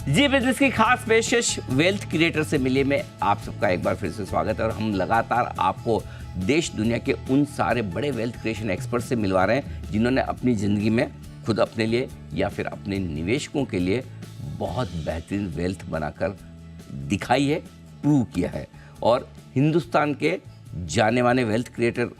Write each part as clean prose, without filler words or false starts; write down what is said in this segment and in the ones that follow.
जी business की खास पेशकश वेल्थ क्रिएटर से मिले में आप सबका एक बार फिर से स्वागत है। और हम लगातार आपको देश दुनिया के उन सारे बड़े वेल्थ क्रिएशन एक्सपर्ट से मिलवा रहे हैं जिन्होंने अपनी ज़िंदगी में खुद अपने लिए या फिर अपने निवेशकों के लिए बहुत बेहतरीन वेल्थ बनाकर दिखाई है, प्रूव किया है। और हिंदुस्तान के जाने माने वेल्थ क्रिएटर,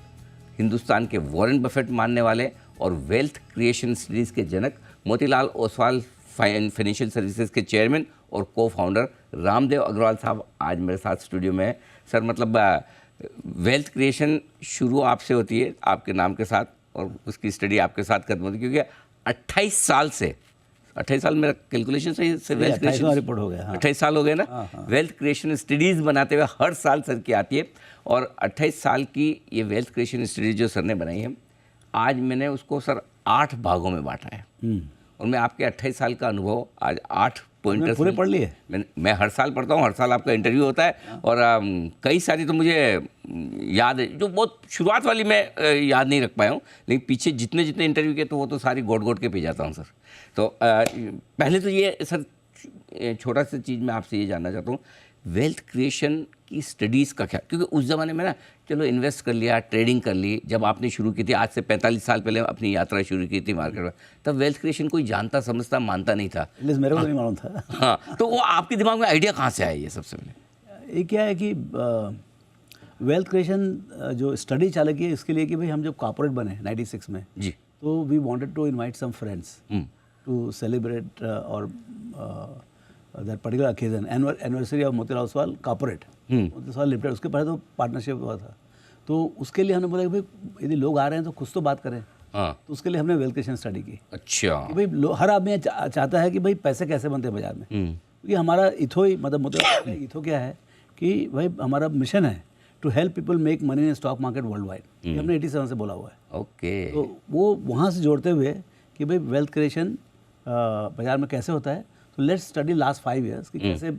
हिंदुस्तान के वॉरेन बफेट मानने वाले और वेल्थ क्रिएशन सीरीज के जनक मोतीलाल ओसवाल फाइनेंशियल सर्विसेज के चेयरमैन और को फाउंडर रामदेव अग्रवाल साहब आज मेरे साथ स्टूडियो में है। सर, मतलब वेल्थ क्रिएशन शुरू आपसे होती है, आपके नाम के साथ, और उसकी स्टडी आपके साथ खत्म होती है, क्योंकि 28 साल से 28 साल मेरा कैलकुलेशन सही से वेल्थ क्रिएशन रिपोर्ट हो गया। हाँ। 28 साल हो गए ना। वेल्थ क्रिएशन स्टडीज़ बनाते हुए हर साल सर की आती है, और 28 साल की ये वेल्थ क्रिएशन स्टडीज जो सर ने बनाई है, आज मैंने उसको सर 8 भागों में बांटा है। और मैं आपके 28 साल का अनुभव आज 8 पॉइंटर्स पूरे पढ़ लिए। मैं हर साल पढ़ता हूँ, हर साल आपका इंटरव्यू होता है। और कई सारी तो मुझे याद है, जो बहुत शुरुआत वाली मैं याद नहीं रख पाया हूँ, लेकिन पीछे जितने जितने इंटरव्यू के तो वो तो सारी गोट गोट के पी जाता हूँ सर। तो पहले तो ये सर छोटा सा चीज़ मैं आपसे ये जानना चाहता हूँ, वेल्थ क्रिएशन की स्टडीज़ का क्या, क्योंकि उस ज़माने में ना चलो इन्वेस्ट कर लिया, ट्रेडिंग कर ली, जब आपने शुरू की थी आज से 45 साल पहले अपनी यात्रा शुरू की थी मार्केट में, तब वेल्थ क्रिएशन कोई जानता समझता मानता नहीं था। मेरे को नहीं मालूम था। हाँ, तो वो आपके दिमाग में आइडिया कहाँ से आया ये सबसे पहले? ये क्या है कि वेल्थ क्रिएशन जो स्टडी चालू की है इसके लिए कि भाई हम जब कॉर्पोरेट बने 96 में जी, तो we wanted to invite some friends to celebrate और that particular occasion anniversary of Motilal Oswal corporate Motilal Oswal limited. उसके पहले तो पार्टनरशिप हुआ था, तो उसके लिए हमने बोला कि भाई यदि लोग आ रहे हैं तो कुछ तो बात करें। हाँ, तो उसके लिए हमने वेल्थ क्रिएशन स्टडी की। अच्छा, कि भाई हर आदमी चाहता है कि भाई पैसे कैसे बनते हैं बाजार में, क्योंकि हमारा इथो ही मतलब मोतीलाल इथो क्या है कि भाई हमारा मिशन है to help people make money in stock market world wide. ये हमने 87 से बोला हुआ है। ओके, तो वो वहाँ से जोड़ते हुए कि भाई वेल्थ क्रिएशन बाजार में कैसे होता है, तो लेट्स स्टडी लास्ट 5 ईयर्स कि कैसे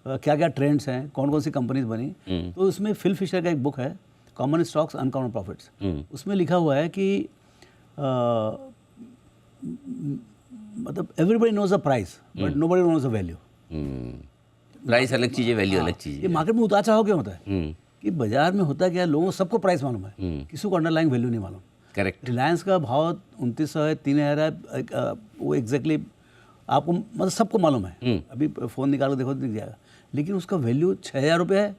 क्या क्या ट्रेंड्स हैं, कौन कौन सी कंपनीज बनी। तो उसमें फिल फिशर का एक बुक है कॉमन स्टॉक्स अनकॉमन प्रॉफिट्स, उसमें लिखा हुआ है कि मतलब everybody knows the price but nobody knows the value. Price अलग चीज़ है, वैल्यू अलग चीज़ ये है। मार्केट में उतार चढ़ाव क्यों होता है कि बाजार में होता क्या है, लोगों को सबको प्राइस मालूम है, किसी को अंडरलाइंग वैल्यू नहीं मालूम। करेक्ट, रिलायंस का भाव 2900 है, 3000 है, वो एग्जैक्टली आपको मतलब सबको मालूम है। अभी फ़ोन निकाल के देखो तो दिख जाएगा, लेकिन उसका वैल्यू 6000 रुपये है,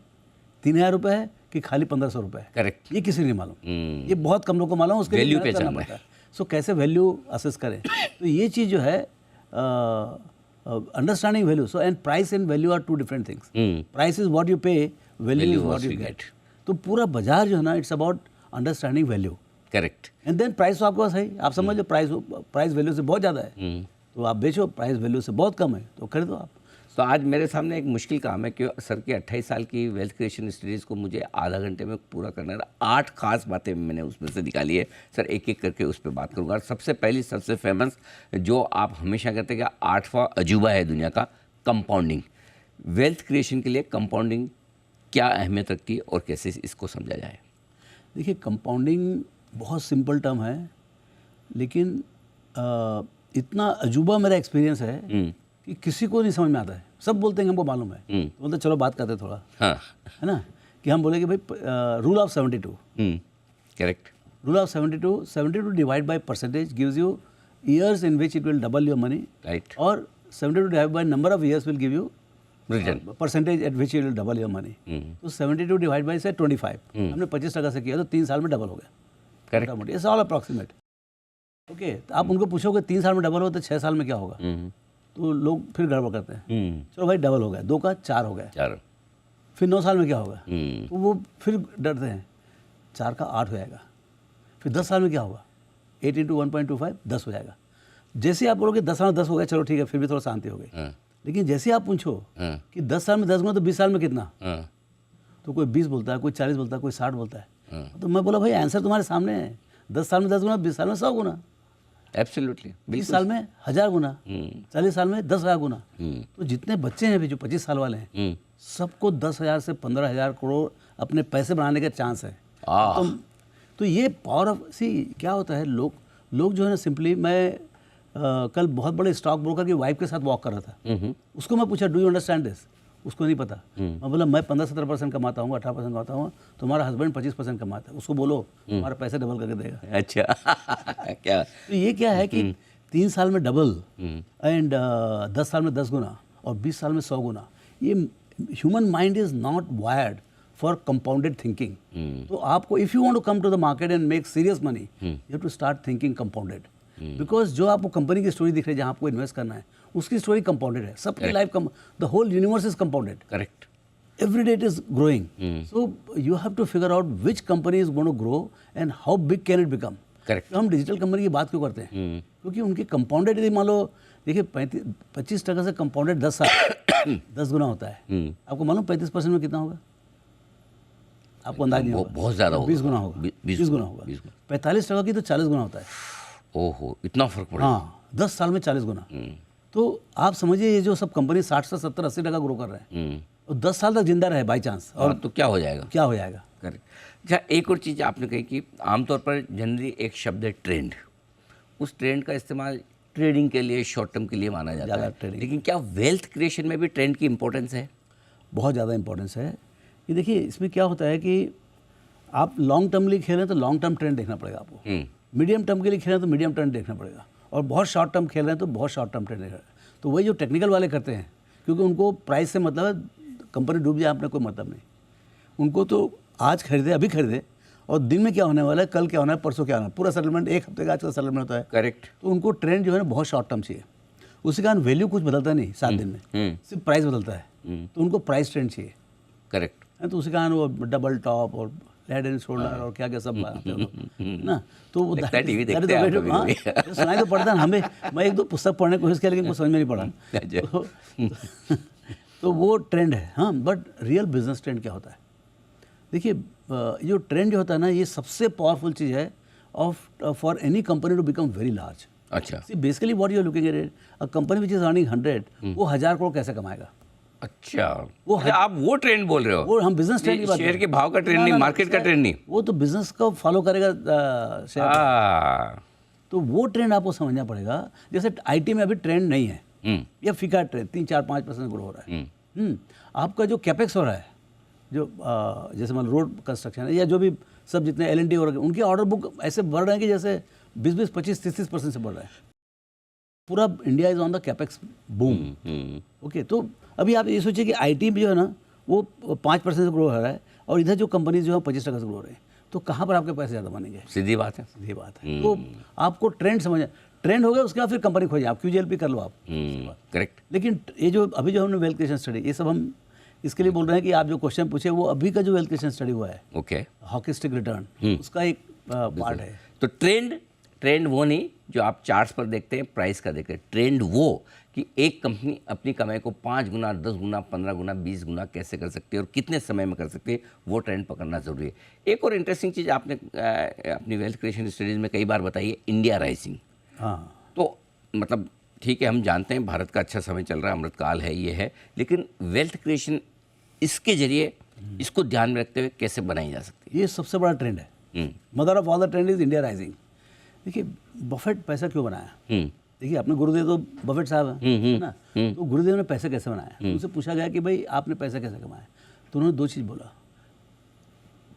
3000 रुपये है कि खाली 1500 रुपये है, करेक्ट, ये किसी नहीं मालूम। ये बहुत कम लोगों को मालूम, उसके Value लिए मेहनत करना पहचानना पड़ता है। सो कैसे वैल्यू असेस करें, तो ये चीज़ जो है understanding value. So and price and value are 2 different things. Price is what you pay, value is what you get. तो पूरा बाजार जो है ना, it's about understanding value correct, and then price तो आपके पास है, आप समझ लो प्राइस वैल्यू से बहुत ज़्यादा है तो आप बेचो, प्राइस वैल्यू से बहुत कम है तो खरीदो आप। तो आज मेरे सामने एक मुश्किल काम है कि सर के 28 साल की वेल्थ क्रिएशन स्टडीज़ को मुझे आधा घंटे में पूरा करना है। 8 खास बातें मैंने उसमें से निकाली है सर, एक एक करके उस पर बात करूँगा। और सबसे पहली, सबसे फेमस, जो आप हमेशा कहते हैं कि 8वां अजूबा है दुनिया का, कंपाउंडिंग। वेल्थ क्रिएशन के लिए कंपाउंडिंग क्या अहमियत रखती है और कैसे इसको समझा जाए? देखिए, कंपाउंडिंग बहुत सिंपल टर्म है, लेकिन इतना अजूबा मेरा एक्सपीरियंस है कि किसी को नहीं समझ में आता है। सब बोलते हैं हमको मालूम है, तो बोलते चलो बात करते थोड़ा। हाँ, है ना, कि हम बोले कि भाई rule of 72। Correct, rule of 72 divide by percentage gives you years in which it will double your money, right, और 72 divide by number of years will give you return percentage eight which it will double your money. तो 72 divide by से 25, हमने 25% से किया तो 3 साल में double हो गया। Correct, it's all approximate. Okay, तो आप उनको पूछोगे 3 साल में डबल हो तो 6 साल में क्या होगा, तो लोग फिर गड़बड़ करते हैं। चलो भाई डबल हो गया, 2 का 4 हो गया, 4, फिर 9 साल में क्या होगा, तो वो फिर डरते हैं 4 का 8 हो जाएगा, फिर 10 साल में क्या होगा, 8 × 1.25 10 हो जाएगा। जैसे आप बोलोगे 10 साल में 10 हो गया, चलो ठीक है, फिर भी थोड़ा शांति हो गई। लेकिन जैसे आप पूछो कि 10 साल में 10 गुना तो 20 साल में कितना, तो कोई 20 बोलता है, कोई 40 बोलता है, कोई 60 बोलता है। तो मैं बोला भाई आंसर तुम्हारे सामने है, 10 साल में 10 गुना, 20 साल में 100 गुना, एब्सोल्युटली, 20 साल में 1000 गुना, 40 साल में 10,000 गुना। तो जितने बच्चे हैं अभी जो 25 साल वाले हैं, सबको 10,000 से 15,000 करोड़ अपने पैसे बनाने का चांस है। तो ये पावर ऑफ, सी क्या होता है, लोग जो है ना, सिंपली मैं कल बहुत बड़े स्टॉक ब्रोकर की वाइफ के साथ वॉक कर रहा था। उसको मैं पूछा डू यू अंडरस्टैंड दिस, उसको नहीं पता। मैं बोला मैं 15-17% कमाता हूँ, 18% कमाता हूँ, तुम्हारा हस्बैंड 25% कमाता है, उसको बोलो तुम्हारा पैसे डबल करके देगा। अच्छा क्या तो ये क्या है कि 3 साल में डबल एंड 10 साल में 10 गुना और 20 साल में 100 गुना। ये human mind is not wired for compounded thinking. तो आपको if you want to come to the market and make serious money you have to start thinking compounded. Because जो आपको कंपनी की स्टोरी दिख रही है जहाँ आपको इन्वेस्ट करना है उसकी स्टोरी कंपाउंडेड है। सबकी life the whole universe is compounded. Correct. Every day it is growing. So you have to figure out which company is going to grow and how big can it become. Correct. तो हम digital company की बात क्यों करते हैं? क्योंकि उनकी compounded यदि मान लो देखिए 25% से कंपाउंडेड 10 साल 10 गुना होता है। आपको मालूम 35% में कितना होगा? आपको अंदाज नहीं होगा। बहुत ज़्यादा होगा। 20 गुना होगा। 20 गुना होगा। 45% की तो 40 गुना होता है। ओहो, इतना फर्क पड़ा। हाँ, 10 साल में 40 गुना। तो आप समझिए ये जो सब कंपनी 60 से 70-80% ग्रो कर रहे हैं और 10 साल तक जिंदा रहे बाई चांस, और तो क्या हो जाएगा? क्या हो जाएगा? करेक्ट। अच्छा, एक और चीज़ आपने कही कि आमतौर पर जनरली एक शब्द है ट्रेंड, उस ट्रेंड का इस्तेमाल ट्रेडिंग के लिए, शॉर्ट टर्म के लिए माना जाता है, लेकिन क्या वेल्थ क्रिएशन में भी ट्रेंड की इंपॉर्टेंस है? बहुत ज़्यादा इंपॉर्टेंस है। ये देखिए इसमें क्या होता है कि आप लॉन्ग टर्म के लिए खेल रहे हैं तो लॉन्ग टर्म ट्रेंड देखना पड़ेगा आपको, मीडियम टर्म के लिए खेल रहे हैं तो मीडियम टर्म देखना पड़ेगा, और बहुत शॉर्ट टर्म खेल रहे हैं तो बहुत शॉर्ट टर्म ट्रेंड देखना पड़ेगा। तो वही जो टेक्निकल वाले करते हैं, क्योंकि उनको प्राइस से मतलब है कंपनी डूब जाए आपने कोई मतलब नहीं, उनको तो आज खरीदे अभी खरीदे और दिन में क्या होने वाला है, कल क्या होना है, परसों क्या होना है, पूरा सेटलमेंट एक हफ्ते का आज का सेटलमेंट होता है। करेक्ट। तो उनको ट्रेंड जो है ना बहुत शॉर्ट टर्म चाहिए। उसी कारण वैल्यू कुछ बदलता नहीं 7 दिन में, सिर्फ प्राइस बदलता है। तो उनको प्राइस ट्रेंड चाहिए। करेक्ट। तो उसी कारण वो डबल टॉप और हेड एंड शोल्डर और क्या क्या सब बनाते हैं लोग ना। तो वो टीवी देखते हैं आप हाँ, सुनाई तो पड़ता है हमें। मैं 1-2 पुस्तक पढ़ने की कोशिश किया लेकिन कुछ समझ में नहीं पड़ा। तो वो ट्रेंड है। हाँ, बट रियल बिजनेस ट्रेंड क्या होता है? देखिए जो ट्रेंड जो होता है ना, ये सबसे पावरफुल चीज़ है of for any company to become very large. अच्छा। See basically what you are looking at it, a company which is earning 100 वो 1000 करोड़ कैसे कमाएगा? अच्छा, वो आप वो ट्रेंड बोल रहे हो? वो हम बिजनेस ट्रेंड की बात, शेयर के भाव का ट्रेंड नहीं, मार्केट का ट्रेंड नहीं, वो तो बिजनेस को फॉलो करेगा शेयर। तो वो ट्रेंड आपको समझना पड़ेगा। जैसे आईटी में अभी ट्रेंड नहीं है, या फीका ट्रेंड 3-4-5% ग्रो हो रहा है। आपका जो कैपेक्स हो रहा है, जो जैसे मान रोड कंस्ट्रक्शन है या जो भी सब जितने L&T हो रहे हैं, उनके ऑर्डर बुक ऐसे बढ़ रहे हैं कि जैसे 20-20, 25-30% से बढ़ रहा है। पूरा India is on the capex boom. Okay, तो अभी आप ये सोचिए कि आईटी में जो है ना वो 5% से ग्रो हो रहा है और इधर जो कंपनीज जो है 25% से ग्रो हो रहे हैं, तो कहाँ पर आपके पैसे ज़्यादा बनेंगे? सीधी बात है। सीधी बात है। तो आपको ट्रेंड समझ, ट्रेंड हो गया उसके बाद फिर कंपनी खोजिए, आप QGLP कर लो आप। करेक्ट। लेकिन ये जो अभी जो हमने वेल्थ क्रिएशन स्टडी, ये सब हम इसके लिए बोल रहे हैं कि आप जो क्वेश्चन पूछे वो अभी का जो वेल्थ क्रिएशन स्टडी हुआ है, ओके, हॉकी स्टिक रिटर्न, उसका एक पार्ट है। तो ट्रेंड वो नहीं जो आप चार्ट्स पर देखते हैं, प्राइस का देखते हैं। ट्रेंड वो कि एक कंपनी अपनी कमाई को 5 गुना, 10 गुना, 15 गुना, 20 गुना कैसे कर सकती है और कितने समय में कर सकती है, वो ट्रेंड पकड़ना ज़रूरी है। एक और इंटरेस्टिंग चीज़ आपने अपनी वेल्थ क्रिएशन स्टडीज़ में कई बार बताई है, इंडिया राइजिंग। हाँ, तो मतलब ठीक है, हम जानते हैं भारत का अच्छा समय चल रहा है, अमृतकाल है, ये है, लेकिन वेल्थ क्रिएशन इसके जरिए इसको ध्यान में रखते हुए कैसे बनाई जा सकती ये सबसे बड़ा ट्रेंड है। Mother of all the trend is India rising. देखिए बफेट पैसा क्यों बनाया? देखिए अपने गुरुदेव तो बफेट साहब हैं ना, तो गुरुदेव ने पैसे कैसे बनाया? उनसे पूछा गया कि भाई आपने पैसे कैसे कमाया, तो उन्होंने 2 चीज़ बोला,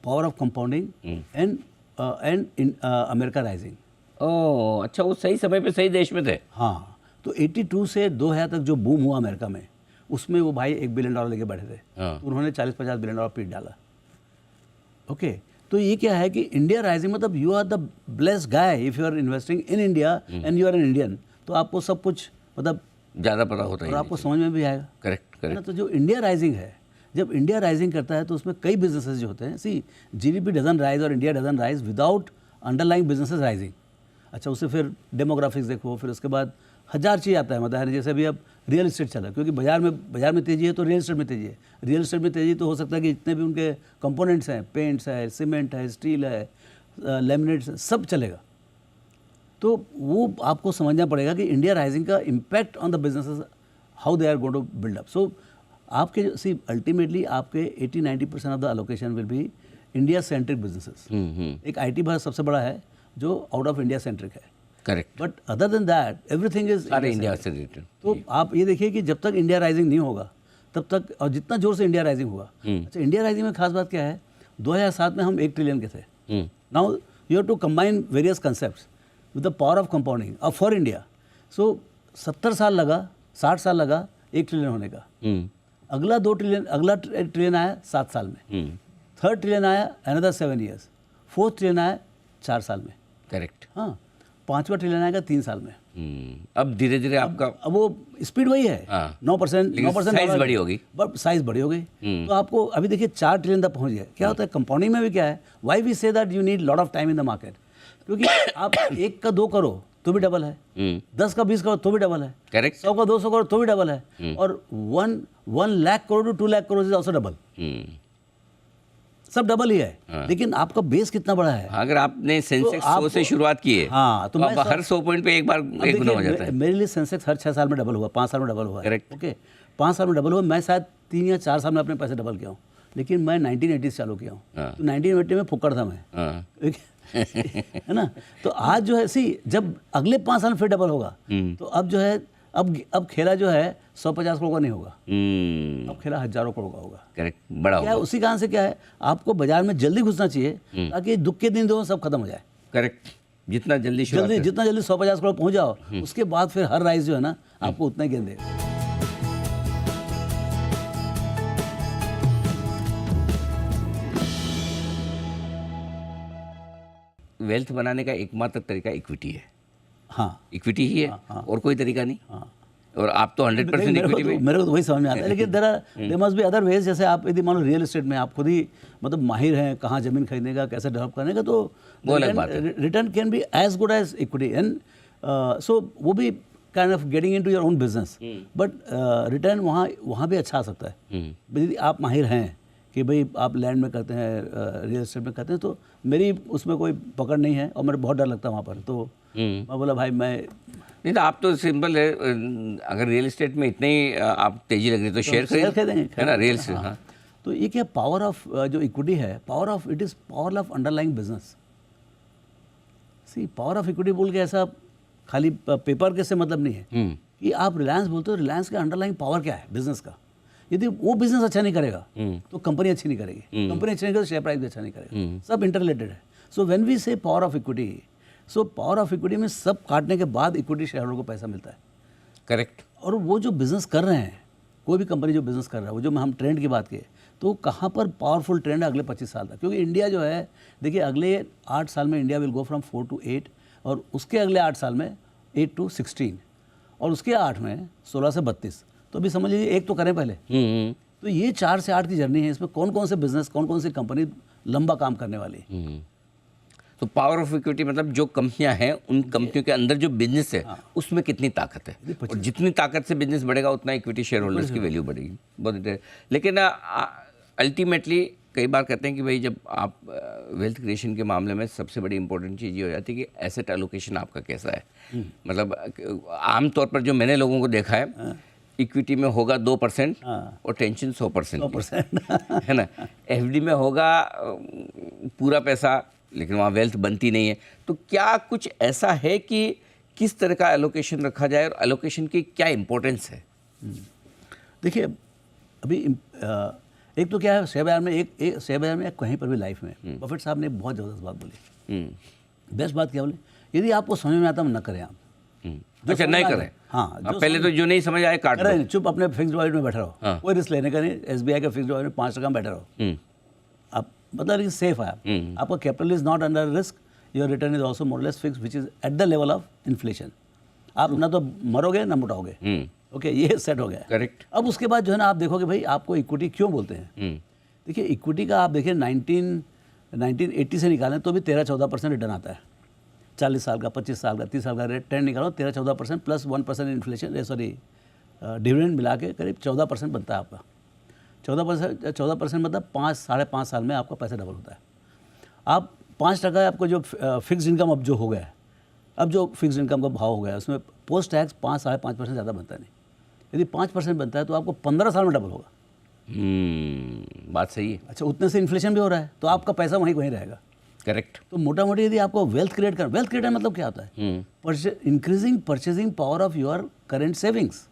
power of compounding and America rising. ओह अच्छा, वो सही समय पे सही देश में थे। हाँ, तो 82 से 2000 तक जो बूम हुआ अमेरिका में, उसमें वो भाई $1 बिलियन लेके बैठे थे। तो उन्होंने 40-50 बिलियन डॉलर पीट डाला। ओके, तो ये क्या है कि इंडिया राइजिंग मतलब you are the blessed guy if you are investing in India and you are an Indian, तो आपको सब कुछ मतलब ज़्यादा पता होता है और आपको समझ में भी आएगा। करेक्ट ना, तो जो इंडिया राइजिंग है, जब इंडिया राइजिंग करता है तो उसमें कई बिजनेसेस जो होते हैं, सी GDP डजन राइज और India doesn't rise without underlying businesses rising. अच्छा, उससे फिर डेमोग्राफिक्स देखो, फिर उसके बाद 1000 चीज़ आता है। मतलब जैसे अभी अब रियल इस्टेट चला, क्योंकि बाजार में तेजी है तो रियल इस्टेट में तेजी है। रियल इस्टेट में तेजी तो हो सकता है कि जितने भी उनके कंपोनेंट्स हैं, पेंट्स है, सीमेंट है, स्टील है, लैमिनेट्स है, सब चलेगा। तो वो आपको समझना पड़ेगा कि इंडिया राइजिंग का impact on the businesses, how they are going to build up. So आपके सी अल्टीमेटली आपके 80-90% of the allocation will be India centric businesses. एक IT भारत सबसे बड़ा है जो आउट ऑफ इंडिया सेंट्रिक है। Correct. But other than that everything is सारे India से रिलेटेड। तो आप ये देखिए कि जब तक इंडिया राइजिंग नहीं होगा तब तक, और जितना जोर से इंडिया राइजिंग हुआ, अच्छा इंडिया राइजिंग में खास बात क्या है, 2007 में हम 1 ट्रिलियन के थे। Now you have to combine various concepts with the power of compounding अब फॉर इंडिया। सो 70 साल लगा, 60 साल लगा 1 ट्रिलियन होने का। अगला 2 ट्रिलियन, अगला ट्रिलियन आया 7 साल में, थर्ड ट्रिलियन आया अनदर 7 years, फोर्थ ट्रिलियन आया 4 साल में। करेक्ट। हाँ, 5वां ट्रिलियन आएगा 3 साल में। अब धीरे धीरे आपका अब वो स्पीड वही है, 9%, 9% साइज बड़ी होगी, बट साइज बड़ी हो गई। तो आपको अभी देखिए 4 ट्रिलियन तक पहुंच गया। क्या होता है कंपाउंडिंग में भी, क्या है, why we say that you need lot of time in the market, क्योंकि आप 1 का 2 करो तो भी डबल है, 10 का 20 करो तो भी डबल है, करेक्ट। 100 का 200 करो तो भी डबल है, और 1 lakh crore to 2 lakh crore is also double. सब डबल ही है। लेकिन आपका बेस कितना बड़ा है। अगर आपने सेंसेक्स तो 100 से शुरुआत की है, हाँ, तो अब हर 100 पॉइंट पे एक बार एक गुना हो जाता है। मेरे लिए सेंसेक्स हर 6 साल में डबल हुआ, 5 साल में डबल हुआ। करेक्ट। ओके, 5 साल में डबल हुआ। मैं शायद 3 या 4 साल में अपने पैसे डबल किया हूँ, लेकिन मैं 1980 से चालू किया हूँ। तो 1980 में फुक्कड़ था मैं, है ना। तो आज जो है जब अगले 5 साल में फिर डबल होगा, तो अब जो है अब खेला जो है 150 करोड़ का नहीं होगा, अब खेला हजारों करोड़ का होगा। करेक्ट, बड़ा क्या है, होगा। उसी कारण से क्या है, आपको बाजार में जल्दी घुसना चाहिए ताकि दुख के दिन दो सब खत्म हो जाए। करेक्ट, जितना जल्दी शुरुआत है। जितना जल्दी 150 करोड़ पहुंच जाओ, उसके बाद फिर हर राइज जो है ना आपको उतना ही गेंद देगा। वेल्थ बनाने का एकमात्र तरीका इक्विटी है। हाँ, इक्विटी ही है, और कोई तरीका नहीं। हाँ। और आप तो 100% इक्विटी में। मेरे को तो वही समझ में आता है, लेकिन there must be other ways. जैसे आप यदि मान लो रियल एस्टेट में आप खुद ही मतलब माहिर हैं, कहाँ ज़मीन खरीदने का, कैसे डेवलप करने का, तो वो अलग बात है। Return can be as good as equity, and so वो भी kind of getting into your own business, but return वहाँ भी अच्छा आ सकता है यदि आप माहिर हैं कि भाई आप लैंड में करते हैं, रियल एस्टेट में करते हैं। तो मेरी उसमें कोई पकड़ नहीं है और मेरे बहुत डर लगता है वहाँ पर। तो मैं बोला भाई मैं नहीं, तो आप तो सिंपल है, अगर रियल एस्टेट में इतने ही आप तेजी लग रही तो शेयर खरीदेंगे, है ना, रियल एस्टेट। हाँ, तो ये क्या पावर ऑफ जो इक्विटी है, power of it is power of underlying business. Power of equity बोल के ऐसा खाली पेपर के से मतलब नहीं है कि आप रिलायंस बोलते हो, रिलायंस का अंडरलाइंग पावर क्या है बिजनेस का। यदि वो बिजनेस अच्छा नहीं करेगा तो कंपनी अच्छी नहीं करेगी, कंपनी अच्छी नहीं करेगी तो शेयर प्राइस भी अच्छा नहीं करेगा, सब इंटररिलेटेड है। सो व्हेन वी से power of equity, so power of equity में सब काटने के बाद इक्विटी शेयर होल्डर को पैसा मिलता है। करेक्ट। और वो जो बिज़नेस कर रहे हैं, कोई भी कंपनी जो बिज़नेस कर रहा है, वो जो हम ट्रेंड की बात किए, तो कहाँ पर पावरफुल ट्रेंड है अगले 25 साल तक। क्योंकि इंडिया जो है, देखिए अगले 8 साल में India will go from 4 to 8, और उसके अगले 8 साल में 8 to 16, और उसके 8 में 16 से 32। तो अभी समझ लीजिए एक तो करें पहले। तो ये 4 से 8 की जर्नी है। इसमें कौन कौन से बिजनेस, कौन कौन सी कंपनी लंबा काम करने वाली है। तो पावर ऑफ इक्विटी मतलब जो कंपनियां हैं, उन कंपनियों के अंदर जो बिजनेस है उसमें कितनी ताकत है, और जितनी ताकत से बिजनेस बढ़ेगा उतना इक्विटी शेयर होल्डर्स की वैल्यू बढ़ेगी। बहुत लेकिन अल्टीमेटली कई बार कहते हैं कि भाई जब आप वेल्थ क्रिएशन के मामले में सबसे बड़ी इंपॉर्टेंट चीज़ ये हो जाती है कि एसेट एलोकेशन आपका कैसा है। मतलब आमतौर पर जो मैंने लोगों को देखा है, इक्विटी में होगा 2% और टेंशन 100% है ना। एफडी में होगा पूरा पैसा, लेकिन वहाँ वेल्थ बनती नहीं है। तो क्या कुछ ऐसा है कि किस तरह का एलोकेशन रखा जाए, और एलोकेशन की क्या इंपॉर्टेंस है? देखिए अभी एक तो क्या है, शेयर बाजार में एक शेयर बाजार में कहीं पर भी लाइफ में बफेट साहब ने बहुत ज़बरदस्त बात बोली। बेस्ट बात क्या बोली, यदि आपको समझ में आता है न करें आप। अच्छा, नहीं करें। हाँ, पहले तो जो नहीं समझ आए काट दो। चुप अपने फिक्स डिपॉजिट में बैठे रहो, कोई रिस्क लेने का नहीं। एसबीआई का फिक्स डिपॉजिट में 5% में बैठे रहो, आप मतलब सेफ है आप। आपका capital is not under risk, your return is also more less fix which is at the level of inflation. आप ना तो मरोगे ना मोटाओगे। ओके, ये सेट हो गया। करेक्ट। अब उसके बाद जो है ना, आप देखोगे भाई आपको इक्विटी क्यों बोलते हैं। देखिए इक्विटी का आप देखिए 1980 से निकालें तो भी 13-14% रिटर्न आता है। 40 साल का, 25 साल का, 30 साल का रिटर्न निकालो, 13-14% प्लस 1% इन्फ्लेशन, सॉरी डिविडेंड मिला के करीब 14% बनता है आपका। 14% मतलब 5-5.5 साल में आपका पैसा डबल होता है। आप 5% आपको जो फिक्स इनकम अब जो हो गया है, अब जो फिक्स इनकम का भाव हो गया है, उसमें पोस्ट टैक्स 5-5.5% ज़्यादा बनता नहीं। यदि 5% बनता है तो आपको 15 साल में डबल होगा। बात सही है। अच्छा, उतने से इन्फ्लेशन भी हो रहा है तो आपका पैसा वहीं रहेगा। करेक्ट। तो मोटा मोटी यदि आपको वेल्थ क्रिएट मतलब क्या होता है? Increasing purchasing power of your current savings.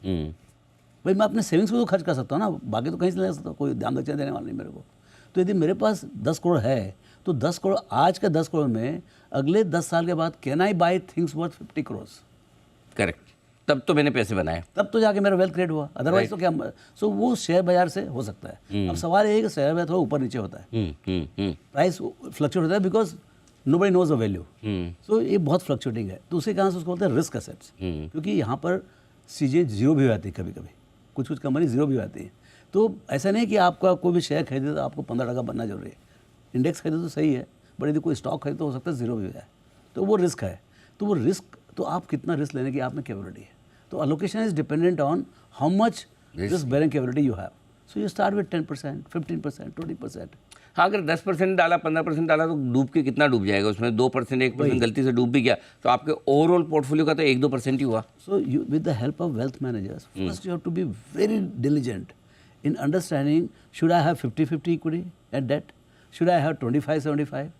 भाई मैं अपने सेविंग्स को तो खर्च कर सकता हूँ ना, बाकी तो कहीं से ले सकता हूँ, कोई ध्यान दक्षिणा देने वाला नहीं मेरे को। तो यदि मेरे पास 10 करोड़ है तो 10 करोड़, आज का 10 करोड़ में अगले 10 साल के बाद can I by things worth 50 crore? Correct, तब तो मैंने पैसे बनाए, तब तो जाके मेरा वेल्थ क्रिएट हुआ, अदरवाइज तो क्या। सो वो शेयर बाजार से हो सकता है। अब सवाल ये है कि शेयर बाजार थोड़ा ऊपर नीचे होता है, प्राइस फ्लक्चुएट होता है, because nobody knows the value। सो ये बहुत फ्लक्चुएटिंग है, तो उसी कारण से उसको बोलते हैं रिस्क एसेट्स। क्योंकि यहाँ पर चीज़ें जीरो भी हो जाती है, कभी कभी कुछ कुछ कंपनी जीरो भी हो जाती है। तो ऐसा नहीं कि आपका कोई भी शेयर खरीदे तो आपको 15 टका बनना जरूरी है। इंडेक्स खरीदे तो सही है, बट यदि कोई स्टॉक खरीदे तो हो सकता है जीरो भी हो जाए, तो वो रिस्क है। तो वो रिस्क, तो आप कितना रिस्क लेने की आप में कैपेबिलिटी है। तो allocation is dependent on how much risk bearing capability you have. So you start with 10%, 15%, 20%। हाँ, अगर 10% डाला, 15% डाला तो डूब के कितना डूब जाएगा उसमें? 2%, 1% गलती से डूब भी गया तो आपके ओवरऑल पोर्टफोलियो का तो 1-2% ही हुआ। So you, with the help of wealth managers, first you have to be very diligent in understanding, should I have 50-50 equity and debt? Should I have 25-75?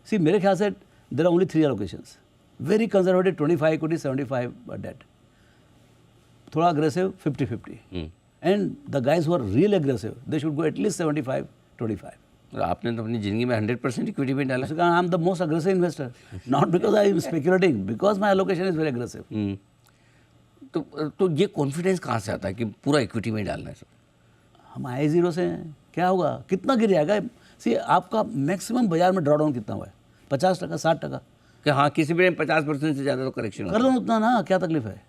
See, मेरे ख्याल से there are only 3 allocations. Very conservative 25 equity, 75 debt. थोड़ा aggressive 50-50. And the guys who are really aggressive, they should go at least 75-25. और आपने तो अपनी ज़िंदगी में 100% इक्विटी में डाला। So I am the most aggressive investor, not because I am speculating, because my allocation is very aggressive. तो ये कॉन्फिडेंस कहाँ से आता है कि पूरा इक्विटी में डालना है? हम आए जीरो से हैं, क्या होगा, कितना गिर जाएगा? सी, आपका मैक्सिमम बाजार में ड्रॉडाउन कितना हुआ है? 50%, 60%। कि हाँ, किसी भी 50% से ज़्यादा तो करेक्शन कर लो उतना ना, क्या तकलीफ है?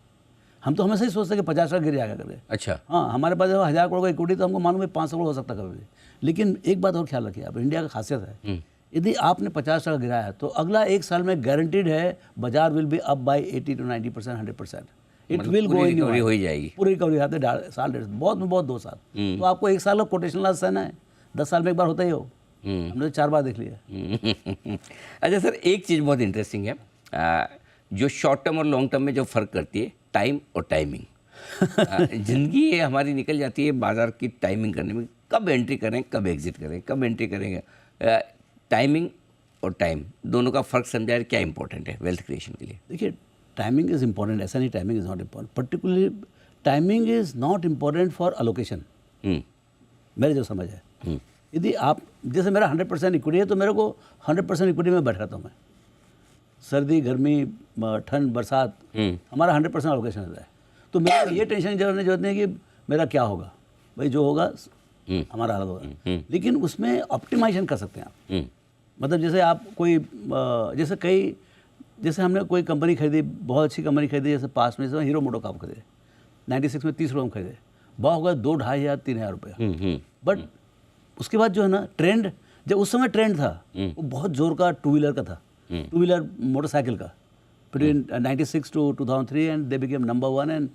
हम तो हमेशा ही सोचते हैं कि 50% गिर जाएगा करके। अच्छा, हाँ, हमारे पास 1000 करोड़ का इक्विटी, तो हमको मालूम है 500 करोड़ हो सकता है कभी भी। लेकिन एक बात और ख्याल रखिए आप, इंडिया का खासियत है, यदि आपने 50% गिराया तो अगला 1 साल में गारंटीड है बाजार will be up by 80 to 90%, 100%। It will go in, हो ही जाएगी पूरी रिकवरी आते साल 1.5, बहुत में बहुत 2 साल। तो आपको 1 साल का कोटेशन लॉस सहना है, 10 साल में एक बार होता ही हो। हमने तो 4 बार देख लिया। अच्छा सर, एक चीज़ बहुत इंटरेस्टिंग है, जो शॉर्ट टर्म और लॉन्ग टर्म में जो फ़र्क करती है, टाइम और टाइमिंग। ज़िंदगी ये हमारी निकल जाती है बाज़ार की टाइमिंग करने में, कब एंट्री करें, कब एग्जिट करें, कब एंट्री करेंगे। टाइमिंग और टाइम दोनों का फ़र्क समझाए, क्या इंपॉर्टेंट है वेल्थ क्रिएशन के लिए? देखिए, टाइमिंग इज़ इंपॉर्टेंट, ऐसा नहीं timing is not important. Particularly timing is not important for allocation, मेरे जो समझ है। यदि आप, जैसे मेरा 100% इक्विटी है तो मेरे को 100% इक्विटी में बैठ रहता हूँ मैं। सर्दी, गर्मी, ठंड, बरसात, हमारा 100% अलोकेशन रहता है। तो मेरे ये टेंशन की जरूरत नहीं है कि मेरा क्या होगा, भाई जो होगा हमारा हालत होगा। लेकिन उसमें ऑप्टिमाइजेशन कर सकते हैं आप। मतलब जैसे आप कोई, जैसे हमने कोई कंपनी खरीदी, बहुत अच्छी कंपनी खरीदी, जैसे पास में हीरो मोटो कार खरीदे, 96 में 30 रुपये में खरीदे, बहुत होगा 2-2,500-3,000 रुपये। बट उसके बाद जो है ना, ट्रेंड, जब उस समय ट्रेंड था वो बहुत जोर का 2 व्हीलर का था, 2 व्हीलर मोटरसाइकिल का, between 96 to 2003, and they became number 1। And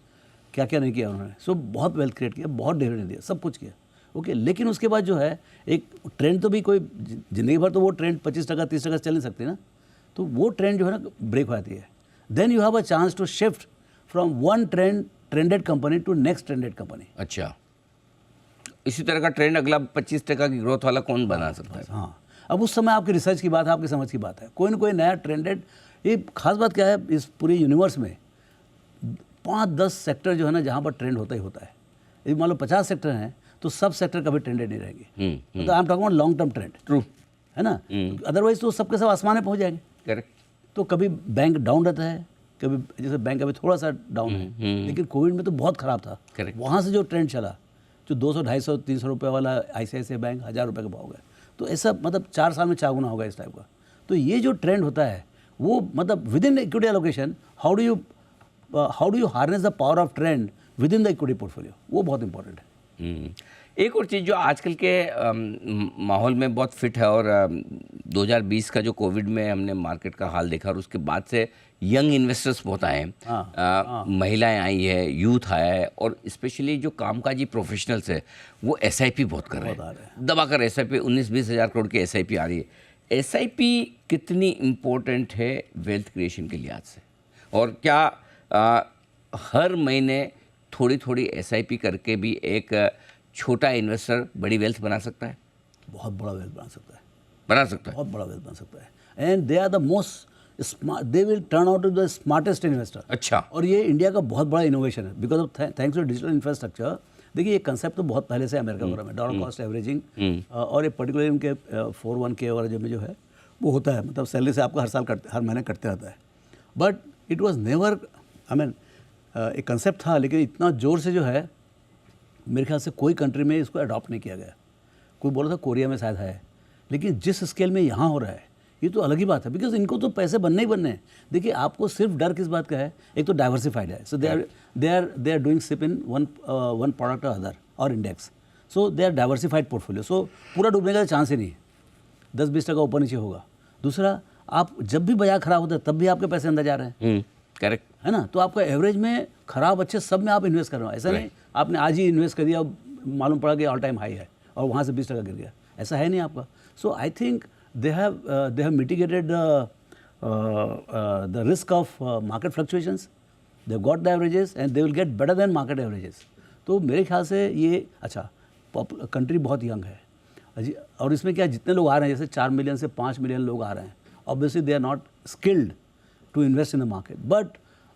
क्या क्या नहीं किया उन्होंने। सो बहुत वेल्थ क्रिएट किया, बहुत डिविडेंड दिया, सब कुछ किया, ओके। लेकिन उसके बाद जो है, एक ट्रेंड तो भी कोई ज़िंदगी भर तो वो ट्रेंड 25%, 30% चल नहीं सकती ना, तो वो ट्रेंड जो है ना ब्रेक हो जाती है। Then you have a chance to shift from one trended company to next trended company. अच्छा, इसी तरह का ट्रेंड अगला 25% की ग्रोथ वाला कौन बना सकता है? हाँ, अब उस समय आपकी रिसर्च की बात है, आपकी समझ की बात है, कोई ना कोई नया ट्रेंडेड। ये खास बात क्या है, इस पूरे यूनिवर्स में 5-10 सेक्टर जो है ना जहाँ पर ट्रेंड होता ही होता है। यदि मान लो 50 सेक्टर हैं तो सब सेक्टर कभी ट्रेंडेड नहीं रहेंगे। तो I am talking about long term trend, true, है ना। अदरवाइज तो सबके सब आसमान में पहुँच जाएंगे। करेक्ट। तो कभी बैंक डाउन रहता है, कभी जैसे बैंक अभी थोड़ा सा डाउन है, लेकिन कोविड में तो बहुत ख़राब था। Correct. वहाँ से जो ट्रेंड चला, जो 200, 250, 300 रुपये वाला ICICI बैंक 1000 रुपये का भाव गया, तो ऐसा मतलब 4 साल में 4 गुना होगा इस टाइप का। तो ये जो ट्रेंड होता है वो मतलब with in equity allocation, how do you harness the power of trend with in the equity portfolio, वो बहुत इंपॉर्टेंट है। एक और चीज़ जो आजकल के माहौल में बहुत फिट है, और 2020 का जो कोविड में हमने मार्केट का हाल देखा, और उसके बाद से यंग इन्वेस्टर्स बहुत आए हैं, महिलाएं आई है, यूथ आया है, और स्पेशली जो कामकाजी प्रोफेशनल्स है वो SIP बहुत कर रहे हैं, दबाकर SIP 19-20 हज़ार करोड़ की SIP आ रही है। SIP कितनी इम्पोर्टेंट है वेल्थ क्रिएशन के लिहाज से, और क्या हर महीने थोड़ी थोड़ी SIP करके भी एक छोटा इन्वेस्टर बड़ी वेल्थ बना सकता है? बहुत बड़ा वेल्थ बना सकता है। बना सकता है। बहुत बड़ा वेल्थ बन सकता है। And they are the most smart, they will turn out to the smartest investor. अच्छा। और ये इंडिया का बहुत बड़ा इनोवेशन है because of thanks to digital infrastructure. देखिए ये कंसेप्ट तो बहुत पहले से अमेरिका वगैरह में डॉलर कॉस्ट एवरेजिंग और ये पर्टिकुलरली उनके 401k वगैरह जो है वो होता है, मतलब सैलरी से आपका हर महीने कटते रहता है। But it was never, I mean एक कंसेप्ट था, लेकिन इतना ज़ोर से जो है मेरे ख्याल से कोई कंट्री में इसको अडॉप्ट नहीं किया गया। कोई बोला था कोरिया में शायद है, लेकिन जिस स्केल में यहाँ हो रहा है ये तो अलग ही बात है, बिकॉज इनको तो पैसे बनने ही बनने हैं। देखिए आपको सिर्फ डर किस बात का है, एक तो डाइवर्सिफाइड है, so they are doing SIP in one product और अदर और index, so they are diversified portfolio, so पूरा डूबने का चांस ही नहीं है, 10-20% ऊपर नीचे होगा। दूसरा, आप जब भी बाजार खराब होता है तब भी आपके पैसे अंदर जा रहे हैं, करेक्ट है ना, तो आपका एवरेज में खराब अच्छे सब में आप इन्वेस्ट कर रहे हो। ऐसा नहीं आपने आज ही इन्वेस्ट कर दिया, मालूम पड़ा कि ऑल टाइम हाई है और वहाँ से 20% गिर गया, ऐसा है नहीं आपका। So I think they have mitigated the risk of market fluctuations. They've got the averages and they will get better than market averages. तो मेरे ख्याल से ये अच्छा कंट्री बहुत यंग है और इसमें क्या जितने लोग आ रहे हैं, जैसे 4 मिलियन से 5 मिलियन लोग आ रहे हैं, obviously they are not skilled to invest in the market, but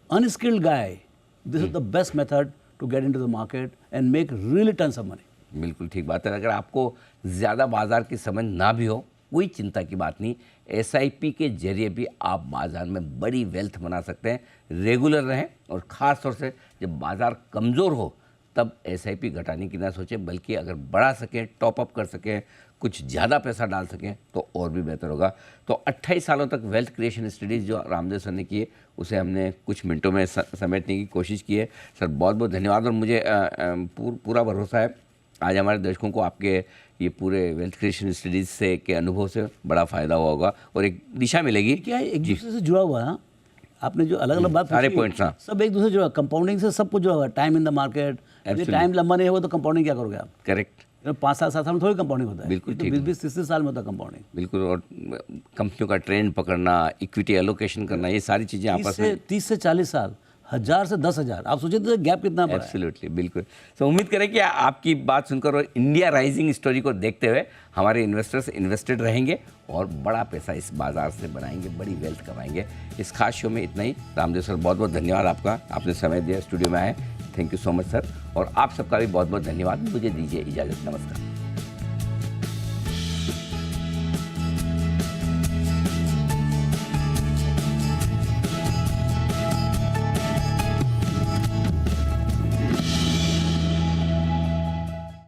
unskilled guy, this is the best method to get into the market and make really tons of money. बिल्कुल ठीक बात है। अगर आपको ज़्यादा बाजार की समझ ना भी हो, कोई चिंता की बात नहीं, SIP के जरिए भी आप बाज़ार में बड़ी वेल्थ बना सकते हैं। रेगुलर रहें और ख़ास तौर से जब बाज़ार कमज़ोर हो तब SIP घटाने की ना सोचें, बल्कि अगर बढ़ा सकें, टॉपअप कर सकें, कुछ ज़्यादा पैसा डाल सकें तो और भी बेहतर होगा। तो 28 सालों तक वेल्थ क्रिएशन स्टडीज़ जो रामदेव सर ने की है उसे हमने कुछ मिनटों में समेटने की कोशिश की है। सर बहुत बहुत धन्यवाद। और मुझे पूरा भरोसा है आज हमारे दर्शकों को आपके ये पूरे वेल्थ क्रिएशन स्टडीज से के अनुभव से बड़ा फ़ायदा हुआ होगा और एक दिशा मिलेगी। क्या है, एक दूसरे से जुड़ा हुआ है। आपने जो अलग अलग बात सारे पूछी, पॉइंट्स सब एक दूसरे से जुड़ा, कंपाउंडिंग से सब कुछ जुड़ा हुआ है। टाइम इन द मार्केट, यदि टाइम लंबा नहीं होगा तो कंपाउंडिंग क्या करोगे आप? करेक्ट। 5 साल में थोड़ी कंपाउंडिंग होता है, बिल्कुल तो 20-20, 30 साल में होता है कंपाउंडिंग। बिल्कुल। और कंपनियों का ट्रेंड पकड़ना, इक्विटी एलोकेशन करना, ये सारी चीज़ें आपस में 30 से 40 साल, 1000 से 10,000, आप सोचिए तो गैप कितना बड़ा है। एब्सोल्युटली, बिल्कुल। तो उम्मीद करें कि आपकी बात सुनकर और इंडिया राइजिंग स्टोरी को देखते हुए हमारे इन्वेस्टर्स इन्वेस्टेड रहेंगे और बड़ा पैसा इस बाजार से बनाएंगे, बड़ी वेल्थ कमाएंगे। इस खास शो में इतना ही। रामदेव सर बहुत बहुत धन्यवाद आपका, आपने समय दिया, स्टूडियो में आए। Thank you so much sir. और आप सबका भी बहुत बहुत धन्यवाद। मुझे दीजिए इजाज़त। नमस्कार।